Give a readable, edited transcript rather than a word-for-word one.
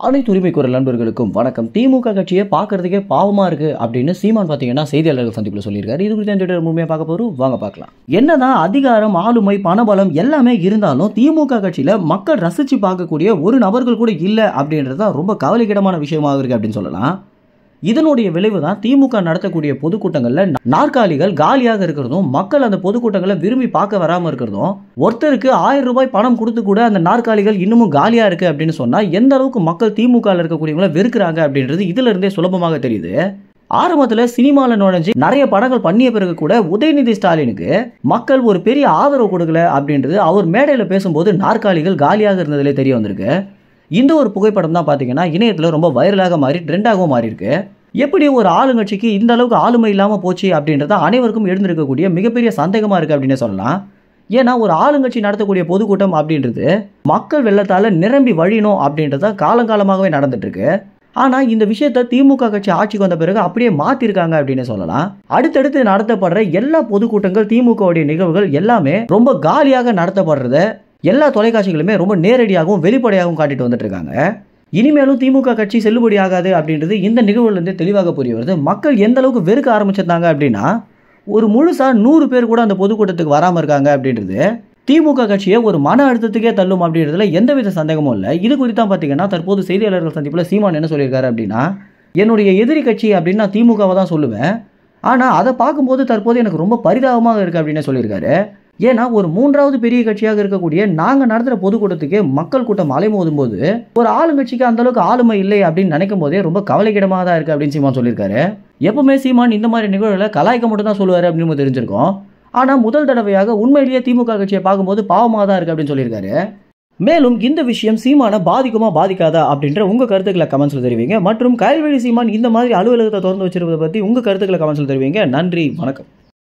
அனைத்து உரிமை குரல் நண்பர்களுக்கும் வணக்கம். திமுக கட்சியை பார்க்கறதுக்கே பாவமா இருக்கு அப்படின்னு சீமான் பார்த்தீங்கன்னா செய்தியாளர்கள் சந்திப்பில் சொல்லியிருக்காரு. இது குறித்து முழுமையாக பார்க்க போறோம், வாங்க பார்க்கலாம். என்னதான் அதிகாரம், ஆளுமை, பணபலம் எல்லாமே இருந்தாலும் திமுக கட்சியில மக்கள் ரசிச்சு பார்க்கக்கூடிய ஒரு நபர்கள் கூட இல்லை அப்படின்றது தான் ரொம்ப கவலைக்கிடமான விஷயமாக இருக்கு அப்படின்னு சொல்லலாம். இதனுடைய விளைவு தான் திமுக நடத்தக்கூடிய பொதுக்கூட்டங்கள்ல நாற்காலிகள் காலியாக இருக்கிறதும், மக்கள் அந்த பொதுக்கூட்டங்களை விரும்பி பார்க்க வராம இருக்கிறதும், ஒருத்தருக்கு 1000 ரூபாய் பணம் கொடுத்து கூட அந்த நாற்காலிகள் இன்னமும் காலியா இருக்கு அப்படின்னு சொன்னா எந்த அளவுக்கு மக்கள் திமுக இருக்கக்கூடியவங்களை வெறுக்கிறாங்க அப்படின்றது இதுல இருந்தே சுலபமாக தெரியுது. ஆரம்பத்துல சினிமால நுழைஞ்சு நிறைய படங்கள் பண்ணிய பிறகு கூட உதயநிதி ஸ்டாலினுக்கு மக்கள் ஒரு பெரிய ஆதரவு கொடுக்கல அப்படின்றது அவர் மேடையில பேசும்போது நாற்காலிகள் காலியாக இருந்ததுலே தெரிய வந்திருக்கு. இந்த ஒரு புகைப்படம் தான் பார்த்தீங்கன்னா இணையத்தில் ரொம்ப வைரலாக மாறி ட்ரெண்டாகவும் மாறி இருக்கு. எப்படி ஒரு ஆளுங்கட்சிக்கு இந்த அளவுக்கு ஆளுமை இல்லாமல் போச்சு அப்படின்றத அனைவருக்கும் எழுந்திருக்கக்கூடிய மிகப்பெரிய சந்தேகமாக இருக்குது அப்படின்னு சொல்லலாம். ஏன்னா ஒரு ஆளுங்கட்சி நடத்தக்கூடிய பொதுக்கூட்டம் அப்படின்றது மக்கள் வெள்ளத்தால் நிரம்பி வழியணும் அப்படின்றத காலங்காலமாகவே நடந்துட்டு இருக்கு. ஆனால் இந்த விஷயத்தை திமுக கட்சி ஆட்சிக்கு வந்த பிறகு அப்படியே மாற்றிருக்காங்க அப்படின்னு சொல்லலாம். அடுத்தடுத்து நடத்தப்படுற எல்லா பொதுக்கூட்டங்கள், திமுகவுடைய நிகழ்வுகள் எல்லாமே ரொம்ப காலியாக நடத்தப்படுறத எல்லா தொலைக்காட்சிகளுமே ரொம்ப நேரடியாகவும் வெளிப்படையாகவும் காட்டிட்டு வந்துட்டு இருக்காங்க. இனிமேலும் திமுக கட்சி செல்லுபடி ஆகாது அப்படின்றது இந்த நிகழ்வுலேருந்து தெளிவாக புரிய வருது. மக்கள் எந்த அளவுக்கு வெறுக்க ஆரம்பிச்சிருந்தாங்க அப்படின்னா ஒரு முழுசா 100 பேர் கூட அந்த பொதுக்கூட்டத்துக்கு வராமல் இருக்காங்க அப்படின்றது திமுக கட்சியை ஒரு மன அழுத்தத்துக்கே தள்ளும் அப்படின்றதுல எந்தவித சந்தேகமும் இல்லை. இது குறித்து தான் பார்த்தீங்கன்னா தற்போது செய்தியாளர்கள் சந்திப்பில் சீமான் என்ன சொல்லியிருக்காரு அப்படின்னா, என்னுடைய எதிரி கட்சி அப்படின்னு நான் திமுகவை தான் சொல்லுவேன், ஆனால் அதை பார்க்கும்போது தற்போது எனக்கு ரொம்ப பரிதாபமாக இருக்குது அப்படின்னு சொல்லியிருக்காரு. ஏன்னா ஒரு 3வது பெரிய கட்சியாக இருக்கக்கூடிய நாங்கள் நடத்துகிற பொதுக்கூட்டத்துக்கு மக்கள் கூட்டம் அலைமோதும் போது ஒரு ஆளுங்கட்சிக்கு அந்த அளவுக்கு ஆளுமை இல்லை அப்படின்னு நினைக்கும் போதே ரொம்ப கவலைக்கிடமாக தான் இருக்குது அப்படின்னு சீமான் சொல்லியிருக்காரு. எப்பவுமே சீமான் இந்த மாதிரி நிகழ்வுகளை கலாய்க்க மட்டும் தான் சொல்லுவார் அப்படின்னு நம்ம தெரிஞ்சிருக்கோம். ஆனால் முதல் தடவையாக உண்மையிலேயே திமுக கட்சியை பார்க்கும்போது பாவமாக தான் இருக்குது அப்படின்னு சொல்லியிருக்காரு. மேலும் இந்த விஷயம் சீமானை பாதிக்குமா பாதிக்காதா அப்படின்ற உங்கள் கருத்துக்களை கமெண்ட்ஸில் தெரிவிங்க. மற்றும் கயல்வெளி சீமான் இந்த மாதிரி அலுவலகத்தை திறந்து வச்சிருப்பதை பற்றி உங்கள் கருத்துக்களை கமெண்ட்ஸில் தெரிவிங்க. நன்றி, வணக்கம்.